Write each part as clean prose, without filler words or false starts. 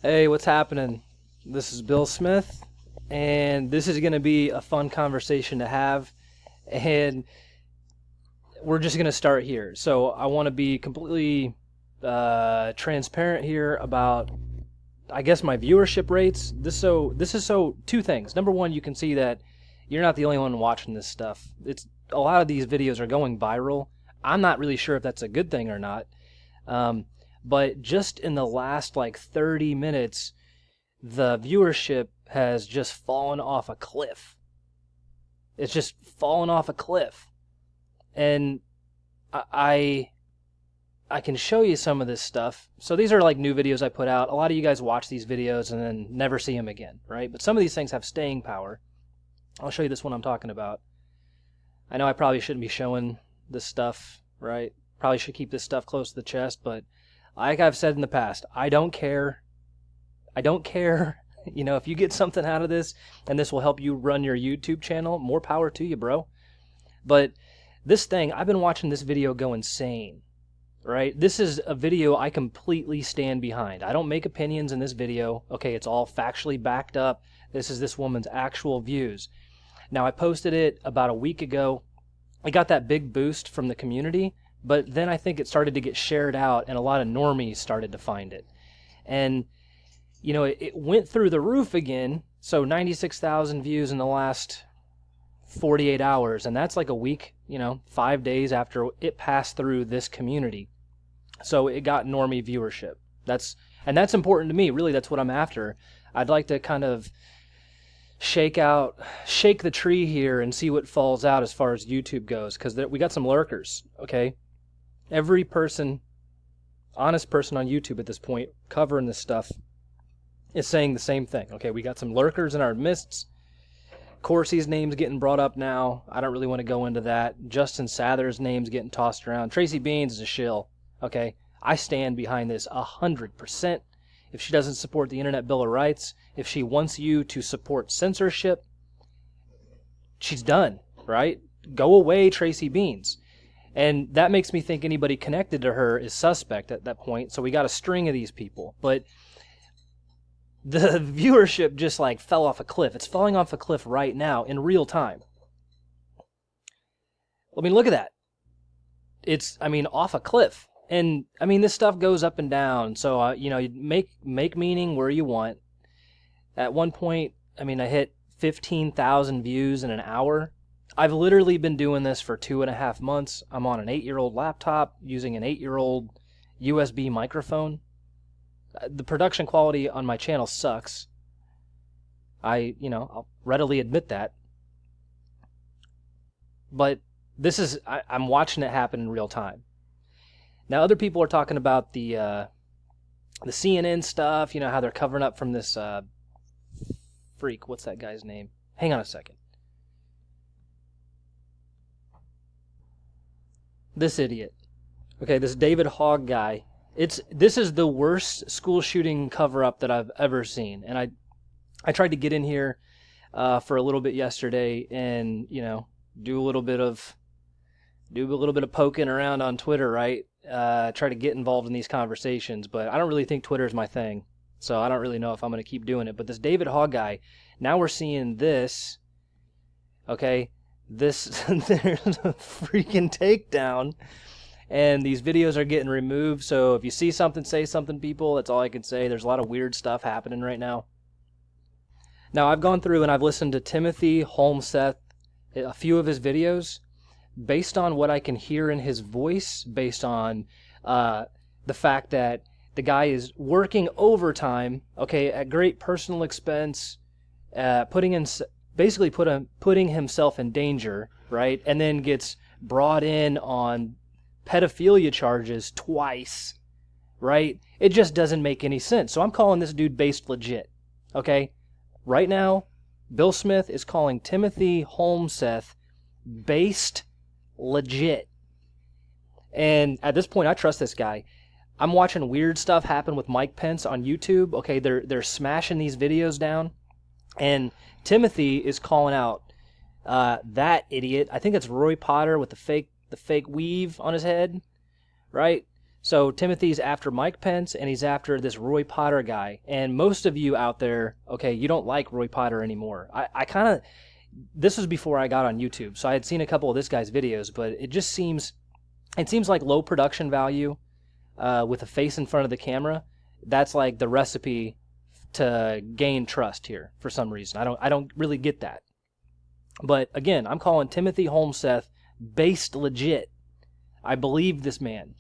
Hey, what's happening? This is Bill Smith, and this is going to be a fun conversation to have, and we're just going to start here. So I want to be completely transparent here about, I guess, my viewership rates. Two things. Number one, you can see that you're not the only one watching this stuff. It's a lot of these videos are going viral. I'm not really sure if that's a good thing or not. But just in the last like 30 minutes, the viewership has just fallen off a cliff. It's just fallen off a cliff. And I can show you some of this stuff. So these are like new videos I put out. A lot of you guys watch these videos and then never see them again, right? But some of these things have staying power. I'll show you this one I'm talking about. I know I probably shouldn't be showing this stuff, right? Probably should keep this stuff close to the chest, but like I've said in the past, I don't care. I don't care. You know, if you get something out of this and this will help you run your YouTube channel, more power to you, bro. But this thing, I've been watching this video go insane, right? This is a video I completely stand behind. I don't make opinions in this video. Okay, it's all factually backed up. This is this woman's actual views. Now, I posted it about a week ago. I got that big boost from the community, but then I think it started to get shared out and a lot of normies started to find it. And, you know, it went through the roof again. So 96,000 views in the last 48 hours. And that's like a week, 5 days after it passed through this community. So it got normie viewership. That's important to me. Really, that's what I'm after. I'd like to kind of shake the tree here and see what falls out as far as YouTube goes. Because we got some lurkers, okay? Every person, honest person on YouTube at this point, covering this stuff, is saying the same thing. Okay, we got some lurkers in our midst. Corsi's name's getting brought up now. I don't really want to go into that. Justin Sather's name's getting tossed around. Tracy Beans is a shill. Okay, I stand behind this 100%. If she doesn't support the Internet Bill of Rights, if she wants you to support censorship, she's done, right? Go away, Tracy Beans. And that makes me think anybody connected to her is suspect at that point. So we got a string of these people. But the viewership just like fell off a cliff. It's falling off a cliff right now in real time. I mean, look at that. It's, off a cliff. And, this stuff goes up and down. So, you make meaning where you want. At one point, I hit 15,000 views in an hour. I've literally been doing this for 2.5 months. I'm on an 8-year-old laptop using an 8-year-old USB microphone. The production quality on my channel sucks. I'll readily admit that. But I'm watching it happen in real time. Now, other people are talking about the CNN stuff, how they're covering up from this freak. What's that guy's name? Hang on a second. This idiot. Okay, this David Hogg guy. This is the worst school shooting cover-up that I've ever seen. And I tried to get in here for a little bit yesterday and, do a little bit of poking around on Twitter, right? Try to get involved in these conversations, but I don't really think Twitter is my thing. So I don't really know if I'm going to keep doing it. But this David Hogg guy, now we're seeing this, okay? There's a freaking takedown, and these videos are getting removed. So if you see something, say something, people. That's all I can say. There's a lot of weird stuff happening right now. Now, I've gone through and I've listened to Timothy Holmseth, a few of his videos. Based on what I can hear in his voice, based on the fact that the guy is working overtime, okay, at great personal expense, putting himself in danger, right, and then gets brought in on pedophilia charges twice, right? It just doesn't make any sense. So I'm calling this dude based legit, okay? Right now, Bill Smith is calling Timothy Holmseth based legit. And at this point, I trust this guy. I'm watching weird stuff happen with Mike Pence on YouTube. Okay, they're smashing these videos down. And Timothy is calling out that idiot. I think it's Roy Potter with the fake weave on his head, right? So Timothy's after Mike Pence, and he's after this Roy Potter guy. And most of you out there, okay, you don't like Roy Potter anymore. I kind of, this was before I got on YouTube, so I had seen a couple of this guy's videos, but it just seems, it seems like low production value with a face in front of the camera. That's like the recipe to gain trust here for some reason. I don't really get that. But again, I'm calling Timothy Holmseth based legit. I believe this man,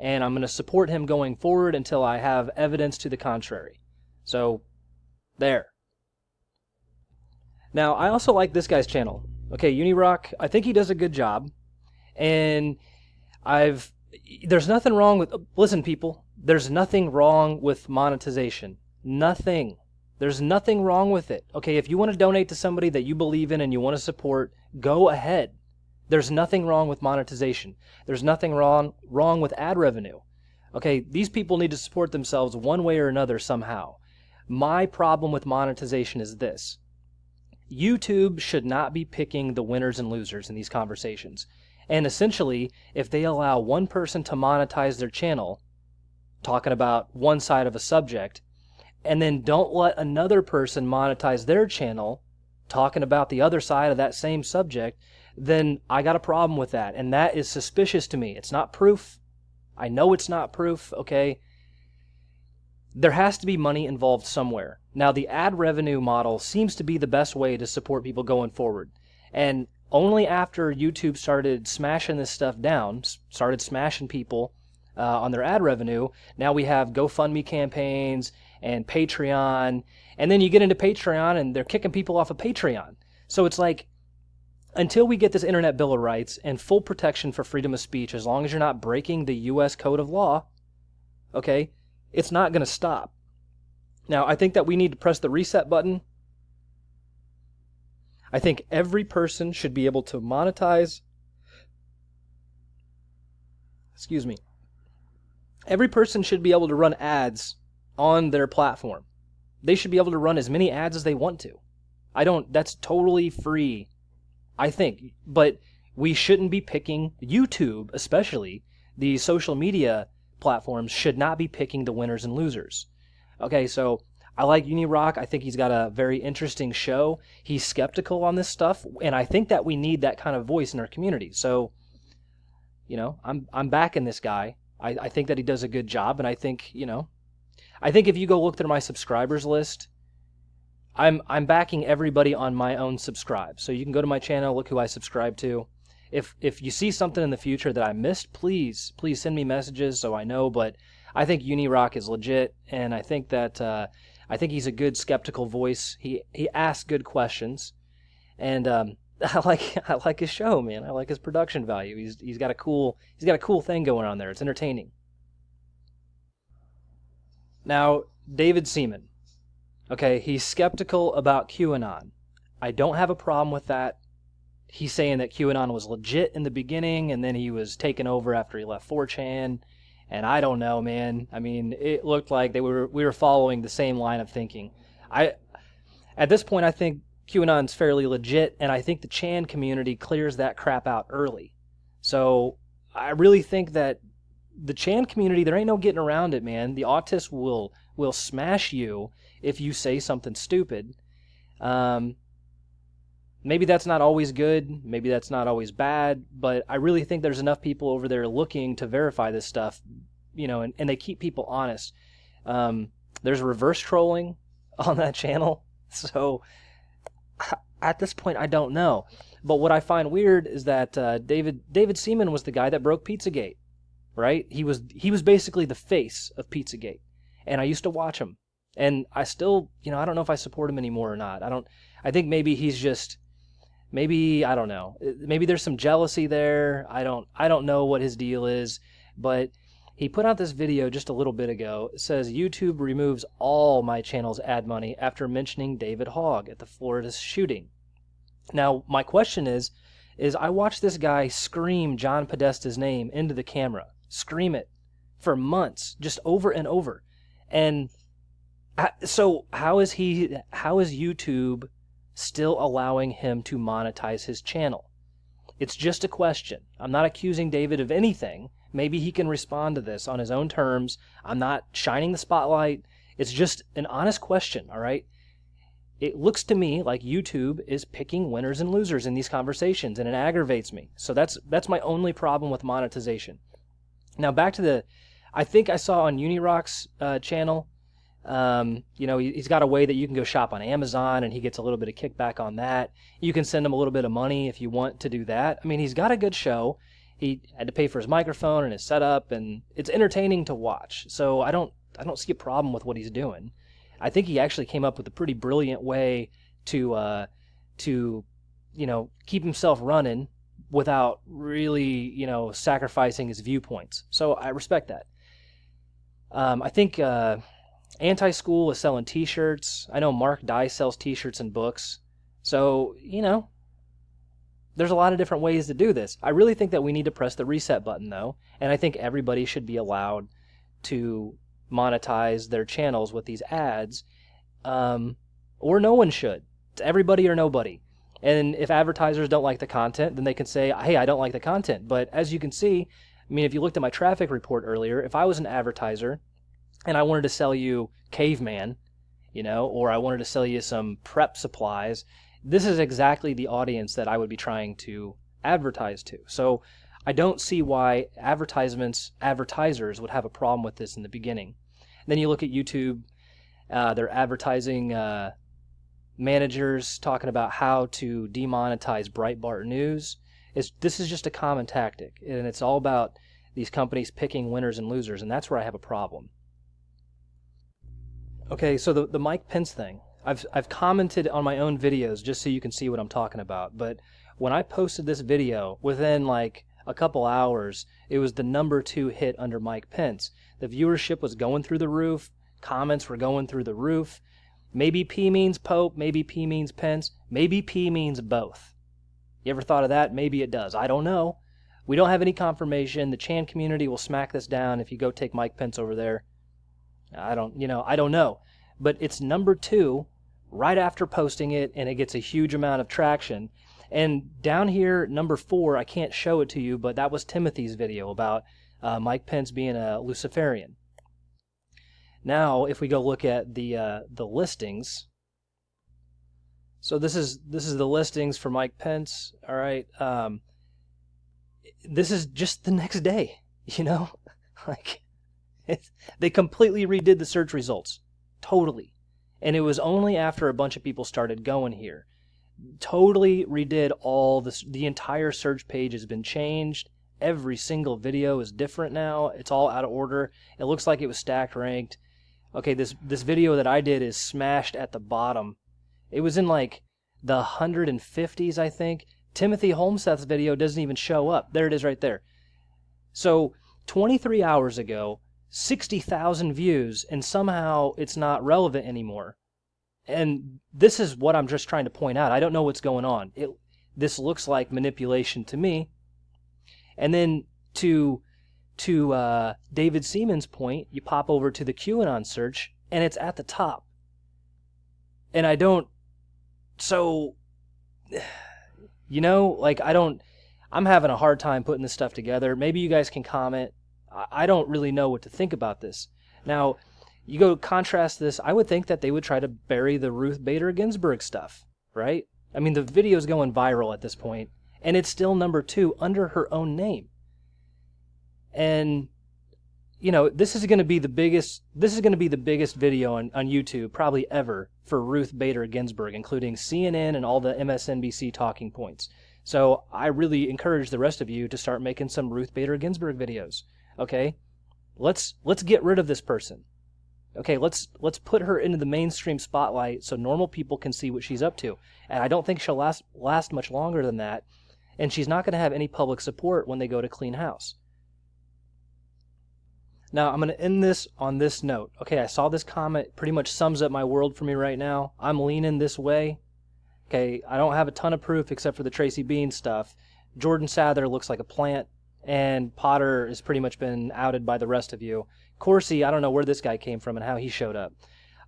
and I'm going to support him going forward until I have evidence to the contrary. So, there. Now, I also like this guy's channel. Okay, Unirock, I think he does a good job. And there's nothing wrong with, listen people, there's nothing wrong with monetization. Nothing. There's nothing wrong with it. Okay, if you want to donate to somebody that you believe in and you want to support, go ahead. There's nothing wrong with monetization. There's nothing wrong with ad revenue. Okay, these people need to support themselves one way or another somehow. My problem with monetization is this. YouTube should not be picking the winners and losers in these conversations. And essentially, if they allow one person to monetize their channel, talking about one side of a subject, and then don't let another person monetize their channel, talking about the other side of that same subject, then I got a problem with that. And that is suspicious to me. It's not proof. I know it's not proof, okay? There has to be money involved somewhere. Now, the ad revenue model seems to be the best way to support people going forward. And only after YouTube started smashing this stuff down, started smashing people on their ad revenue, now we have GoFundMe campaigns and Patreon. And then you get into Patreon and they're kicking people off of Patreon. So it's like, until we get this Internet Bill of Rights and full protection for freedom of speech, as long as you're not breaking the U.S. Code of Law, okay, it's not going to stop. Now, I think that we need to press the reset button. I think every person should be able to monetize. Excuse me. Every person should be able to run ads on their platform. They should be able to run as many ads as they want to. That's totally free, I think. But we shouldn't be picking, YouTube especially, the social media platforms should not be picking the winners and losers. Okay, so I like Unirock. I think he's got a very interesting show. He's skeptical on this stuff, and I think that we need that kind of voice in our community. So, you know, I'm backing this guy. I think that he does a good job, and I think, you know, I think if you go look through my subscribers list, I'm backing everybody on my own subscribe. So you can go to my channel, look who I subscribe to. If you see something in the future that I missed, please send me messages so I know. But I think Unirock is legit, and I think that I think he's a good skeptical voice. He asks good questions, and I like his show, man. I like his production value. He's got a cool thing going on there. It's entertaining. Now, David Seaman. Okay, he's skeptical about QAnon. I don't have a problem with that. He's saying that QAnon was legit in the beginning, and then he was taken over after he left 4chan. And I don't know, man. I mean, it looked like we were following the same line of thinking. At this point, I think QAnon's fairly legit, and I think the Chan community clears that crap out early. So I really think that the Chan community, there ain't no getting around it, man. The autists will smash you if you say something stupid. Maybe that's not always good. Maybe that's not always bad. But I really think there's enough people over there looking to verify this stuff, you know, and they keep people honest. There's reverse trolling on that channel. So at this point, I don't know. But what I find weird is that David Seaman was the guy that broke Pizzagate, right? He was basically the face of Pizzagate. And I used to watch him. And I still, you know, I don't know if I support him anymore or not. I think maybe he's just, I don't know. Maybe there's some jealousy there. I don't know what his deal is. But he put out this video just a little bit ago. It says, YouTube removes all my channel's ad money after mentioning David Hogg at the Florida shooting. Now, my question is I watched this guy scream John Podesta's name into the camera. Scream it for months, just over and over. And so how is YouTube still allowing him to monetize his channel? It's just a question. I'm not accusing David of anything, Maybe he can respond to this on his own terms. I'm not shining the spotlight. It's just an honest question, all right? It looks to me like YouTube is picking winners and losers in these conversations, and it aggravates me. So that's my only problem with monetization. Now back to I think I saw on Unirock's channel, he's got a way that you can go shop on Amazon, and he gets a little bit of kickback on that. You can send him a little bit of money if you want to do that. I mean, he's got a good show. He had to pay for his microphone and his setup, and it's entertaining to watch. So I don't see a problem with what he's doing. I think he actually came up with a pretty brilliant way to keep himself running without really, sacrificing his viewpoints. So I respect that. I think Anti-School is selling T-shirts. I know Mark Dye sells T-shirts and books. So, there's a lot of different ways to do this. I really think that we need to press the reset button, though, and I think everybody should be allowed to monetize their channels with these ads, or no one should. It's everybody or nobody. And if advertisers don't like the content, then they can say, hey, I don't like the content. But as you can see, I mean, if you looked at my traffic report earlier, if I was an advertiser and I wanted to sell you caveman, or I wanted to sell you some prep supplies, this is exactly the audience that I would be trying to advertise to. So I don't see why advertisers would have a problem with this in the beginning. And then you look at YouTube, their advertising managers talking about how to demonetize Breitbart News. This is just a common tactic, and it's all about these companies picking winners and losers, and that's where I have a problem. Okay, so the Mike Pence thing. I've commented on my own videos just so you can see what I'm talking about, but when I posted this video, within like a couple hours, it was the #2 hit under Mike Pence. The viewership was going through the roof, comments were going through the roof. Maybe P means Pope, maybe P means Pence, maybe P means both. You ever thought of that? Maybe it does. I don't know. We don't have any confirmation. The Chan community will smack this down if you go take Mike Pence over there. I don't know. But it's #2 right after posting it, and it gets a huge amount of traction. And down here, #4, I can't show it to you, but that was Timothy's video about Mike Pence being a Luciferian. Now, if we go look at the listings, so this is the listings for Mike Pence. All right, this is just the next day. Like they completely redid the search results, totally, and it was only after a bunch of people started going here. Totally redid all this. The entire search page has been changed. Every single video is different now. It's all out of order. It looks like it was stacked ranked. Okay, this video that I did is smashed at the bottom. It was in like the 150s, I think. Timothy Holmseth's video doesn't even show up. There it is right there. So 23 hours ago, 60,000 views, and somehow it's not relevant anymore. And this is what I'm just trying to point out. I don't know what's going on. This looks like manipulation to me. And then to David Seaman's point, you pop over to the QAnon search, and it's at the top. And I don't... So... I'm having a hard time putting this stuff together. Maybe you guys can comment. I don't really know what to think about this. Now, you go contrast this, I would think that they would try to bury the Ruth Bader Ginsburg stuff, right? I mean, the video's going viral at this point, and it's still #2 under her own name. And, this is going to be the biggest video on YouTube probably ever for Ruth Bader Ginsburg, including CNN and all the MSNBC talking points. So I really encourage the rest of you to start making some Ruth Bader Ginsburg videos. Okay? Let's get rid of this person. Okay, let's put her into the mainstream spotlight so normal people can see what she's up to. And I don't think she'll last much longer than that. And she's not going to have any public support when they go to clean house. Now, I'm going to end this on this note. Okay, I saw this comment. Pretty much sums up my world for me right now. I'm leaning this way. Okay, I don't have a ton of proof except for the Tracy Bean stuff. Jordan Sather looks like a plant. And Potter has pretty much been outed by the rest of you. Corsi, I don't know where this guy came from and how he showed up.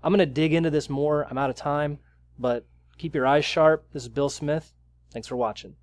I'm going to dig into this more. I'm out of time, but keep your eyes sharp. This is Bill Smith. Thanks for watching.